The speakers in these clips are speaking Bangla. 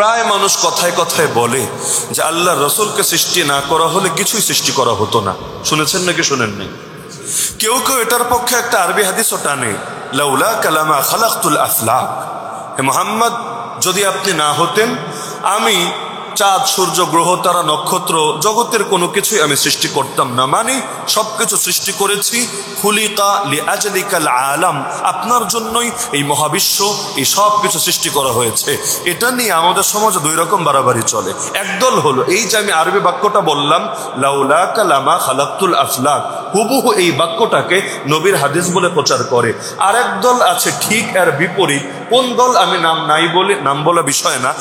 প্রায় মানুষ কথায় কথায় বলে যে আল্লাহ রসুলকে সৃষ্টি না করা হলে কিছুই সৃষ্টি করা হতো না। শুনেছেন নাকি শুনেন নাই? কেউ কেউ এটার পক্ষে একটা আরবি হাদিসও টানে, লাউলা কালামা খালাকতুল আফলাক, হে মুহাম্মদ যদি আপনি না হতেন আমি চাঁদ সূর্য গ্রহ তারা নক্ষত্র জগতের কোনো কিছুই আমি সৃষ্টি করতাম না। মানে সবকিছু সৃষ্টি করেছি খুলিকা লিআজলিকাল আলাম, আপনার জন্যই এই মহাবিশ্ব এই সব কিছু সৃষ্টি করা হয়েছে। এটা নিয়ে আমাদের সমাজে দুই রকম বাড়াবাড়ি চলে। একদল হলো এই যে আমি আরবি বাক্যটা বললাম লাউলা কালামা খালাকতুল আফলাক, হুবহু এই বাক্যটাকে নবীর হাদিস বলে প্রচার করে। আর একদল আছে ঠিক এর বিপরীত। কোন দল আমি নাম নাই বলে, নাম বলা বিষয় না,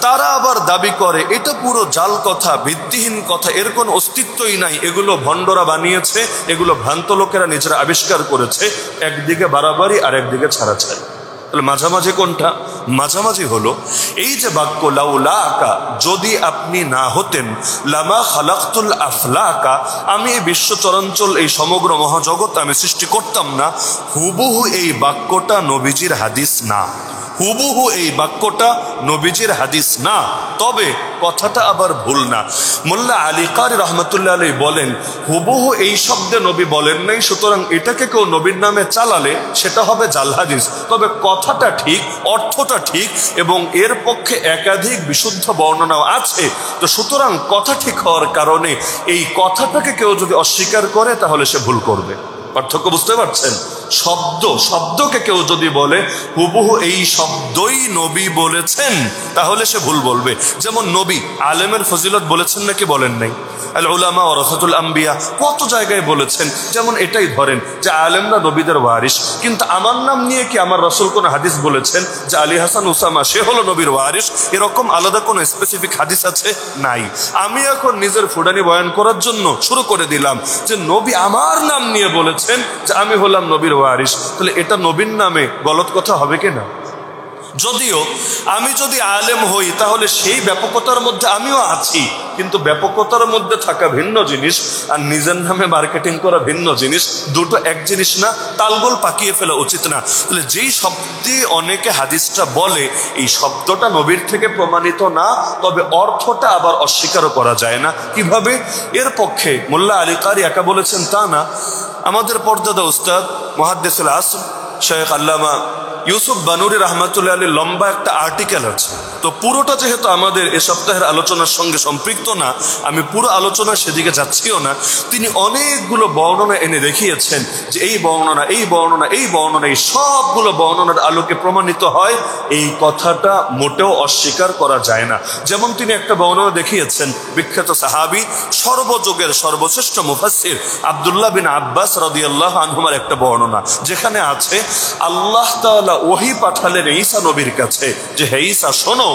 তারা আবার দাবি করে এটা পুরো জাল কথা, ভিত্তিহীন কথা, এর কোনো অস্তিত্বই নাই, এগুলো ভণ্ডরা বানিয়েছে, এগুলো ভ্রান্ত লোকেরা নিজেরা আবিষ্কার করেছে। একদিকে বাড়াবাড়ি আর একদিকে ছাড়াছাড়ি। তাহলে মাঝামাঝি কোনটা? মাঝামাঝি হলো এই যে বাক্য লাউলাকা, যদি আপনি না হতেন, লামা খালাকতুল আফলাকা, আমি এই বিশ্ব চরাঞ্চল এই সমগ্র মহাজগৎ আমি সৃষ্টি করতাম না। হুবহু এই বাক্যটা নবীজির হাদিস না, হুবহু এই বাক্যটা নবীজির হাদিস না। তবে কথাটা আবার ভুল না। মোল্লা আলী কারি রহমতুল্লাহ আলাইহি বলেন হুবহু এই শব্দে নবী বলেন নাই, সুতরাং এটাকে কেউ নবীর নামে চালালে সেটা হবে জাল হাদিস। তবে কথাটা ঠিক, অর্থটা ঠিক, এবং এর পক্ষে একাধিক বিশুদ্ধ বর্ণনাও আছে। তো সুতরাং কথা ঠিক হওয়ার কারণে এই কথাটাকে কেউ যদি অস্বীকার করে তাহলে সে ভুল করবে। পার্থক্য বুঝতে পারছেন? শব্দকে কেউ যদি বলে হুবহু এই শব্দই নবী বলেছেন তাহলে সে ভুল বলবে। যেমন নবী আলেমের ফজিলত বলেছেন নাকি বলেন নাই? আল উলামা ওয়ারাসাতুল আম্বিয়া কত জায়গায় বলেছেন। যেমন এটাই ধরেন যে আলেমরা নবীদের ওয়ারিস, কিন্তু আমার নাম নিয়ে কি আমার রাসূল কোন হাদিস বলেছেন যে আলী হাসান উসামা সে হলো নবীর ওয়ারিস? এরকম আলাদা কোন স্পেসিফিক হাদিস আছে? নাই। আমি এখন নিজের ফুডানি বয়ান করার জন্য শুরু করে দিলাম যে নবী আমার নাম নিয়ে বলেছেন যে আমি হলাম নবীর ওয়ারিস। তাহলে এটা নবীর নামে গলত কথা হবে কিনা? যদিও আমি যদি আলেম হই তাহলে সেই ব্যাপকতার মধ্যে আমিও আছি, কিন্তু ব্যাপকতার মধ্যে থাকা ভিন্ন জিনিস আর নিজের নামে মার্কেটিং করা ভিন্ন জিনিস, দুটো এক জিনিস না। তালগোল পাকিয়ে ফেলা উচিত না। তাহলে যেই শব্দে অনেকে হাদিসটা বলে এই শব্দটা নবীর থেকে প্রমাণিত না, তবে অর্থটা আবার অস্বীকারও করা যায় না। কিভাবে? এর পক্ষে মোল্লা আলী কারি একা বলেছেন তা না, আমাদের পর্দাদা উস্তাদ মুহাদ্দিসুল আসর শেখ আল্লামা ইউসুফ বানুরি রহমাতুল্লাহ আলাইহি লম্বা একটা আর্টিকেল আছে। তো পুরোটা যেহেতু আমাদের এ সপ্তাহের আলোচনার সঙ্গে সম্পৃক্ত না, আমি পুরো আলোচনা সেদিকে যাচ্ছিও না। তিনি অনেকগুলো বর্ণনা এনে দেখিয়েছেন যে এই বর্ণনা, এই বর্ণনা, এই বর্ণনা, এই সবগুলো বর্ণনার আলোকে প্রমাণিত হয় এই কথাটা মোটেও অস্বীকার করা যায় না। যেমন তিনি একটা বর্ণনা দেখিয়েছেন বিখ্যাত সাহাবী সর্বযুগের সর্বশ্রেষ্ঠ মুফাসসির আব্দুল্লাহ বিন আব্বাস রাদিয়াল্লাহু আনহুমার একটা বর্ণনা, যেখানে আছে আল্লাহ তাআলা ওহী পাঠালেন ঈসা নবীর কাছে যে হে ঈসা শোনো,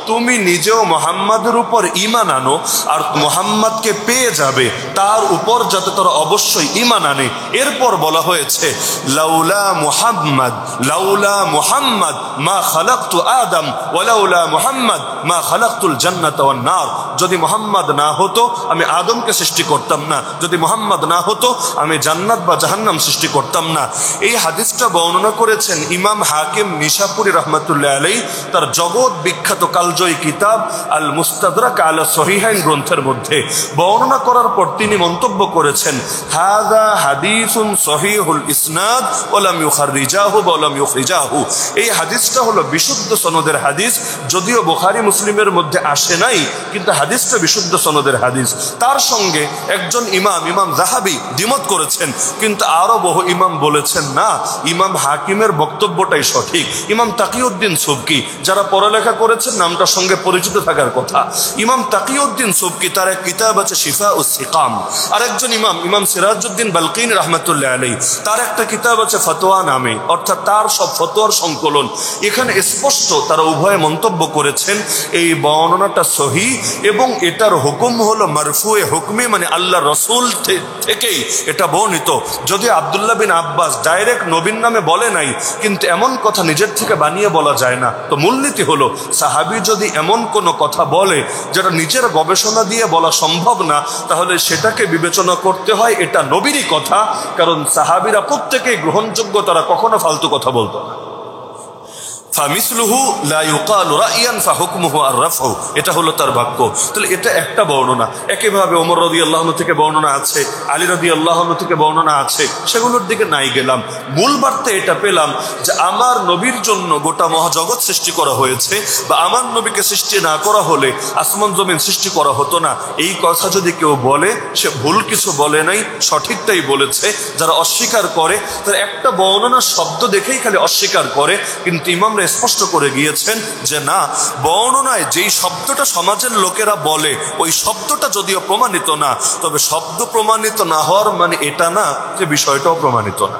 তুমি নিজেও মুহাম্মাদের উপর ঈমান আনো আর মুহাম্মাদকে পেয়ে যাবে, তার উপর যাতে তোরা অবশ্যই ঈমান আনে। এরপর বলা হয়েছে লাউলা মুহাম্মদ মা খালাকতু আদম ওয়া লাউলা মুহাম্মদ মা খালাকতুল জান্নাতা ওয়ান নার, যদি মুহাম্মদ না হতো আমি আদমকে সৃষ্টি করতাম না, যদি মুহাম্মদ না হতো আমি জান্নাত বা জাহান্নাম সৃষ্টি করতাম না। এই হাদিসটা বর্ণনা করেছেন ইমাম হাকিম নিশাপুরি রহমতুল্লাহ আলাইহি তার জগৎ বিখ্যাত কালজয়ী কিতাব আল মুস্তাদরাক আলা সহিহাইন গ্রন্থের মধ্যে। বর্ণনা করার পর তিনি মন্তব্য করেছেন হাযা হাদিসুন সহিহুল ইসনাদ ওয়া লাম ইউখাররিজাহু ওয়া লাম ইউখরিজাহু, এই হাদিসটা হলো বিশুদ্ধ সনদের হাদিস, যদিও বুখারী মুসলিমের মধ্যে আসে নাই, কিন্তু হাদিসটা বিশুদ্ধ সনদের হাদিস। তার সঙ্গে একজন ইমাম যাহাবী দ্বিমত করেছেন, কিন্তু আরো বহু ইমাম বলেছেন না, ইমাম হাকিমের বক্তব্যটাই সঠিক। ইমাম তাকিউদ্দিন সুবকি, যারা পড়ালেখা করেছেন নামটার সঙ্গে পরিচিত থাকার কথা, ইমাম তাকিউদ্দিন সুবকি তার এক কিতাব আছে শিফাউস সিকাম। আরেকজন ইমাম সিরাজউদ্দিন বালকিনি রাহমাতুল্লাহ আলাইহি তার একটা কিতাব আছে ফতোয়া নামে, অর্থাৎ তার সব ফতোয়ার সংকলন। এখানে স্পষ্ট তারা উভয়ে মন্তব্য করেছেন এই বর্ণনাটা সহিহ এবং এটার হুকুম হলো মারফুয়ে হুকমি, মানে আল্লাহ রাসূল থেকেই এটা বর্ণিত। যদি আব্দুল্লাহ বিন আব্বাস ডাইরেক্ট নবীর নামে বলে নাই, কিন্তু এমন কথা নিজের থেকে বানিয়ে বলা যায় না। তো মূলনীতি হলো সাহাবী যদি এমন কোনো কথা বলে যেটা নিজের গবেষণা দিয়ে বলা সম্ভব না, তাহলে সেটাকে বিবেচনা করতে হয় এটা নবীরই কথা, কারণ সাহাবীরা প্রত্যেকেই গ্রহণযোগ্য, তারা কখনো ফালতু কথা বলতো না। ফামিসলুহু লা ইউকালু রাইয়ান ফাহুকমুহু আর-রাফউ, এটা হলো তার বাক্য। তাহলে এটা একটা বর্ণনা। একইভাবে ওমর রাদিয়াল্লাহু আনহু থেকে বর্ণনা আছে, আলী রাদিয়াল্লাহু আনহু থেকে বর্ণনা আছে, সেগুলোর দিকে নাই গেলাম। মূল বার্তা এটা পেলাম যে আমার নবীর জন্য গোটা মহাজগৎ সৃষ্টি করা হয়েছে, বা আমার নবীকে সৃষ্টি না করা হলে আসমান জমিন সৃষ্টি করা হতো না। এই কথা যদি কেউ বলে, সে ভুল কিছু বলে নাই, সঠিকটাই বলেছে। যারা অস্বীকার করে তারা একটা বর্ণনা শব্দ দেখেই খালি অস্বীকার করে, কিন্তু ইমামরা স্পষ্ট করে গিয়েছেন যে না, বর্ণনায় যেই শব্দটা সমাজের লোকেরা বলে ওই শব্দটা যদিও প্রমাণিত না, তবে শব্দ প্রমাণিত না হওয়ার মানে এটা না যে বিষয়টাও প্রমাণিত না।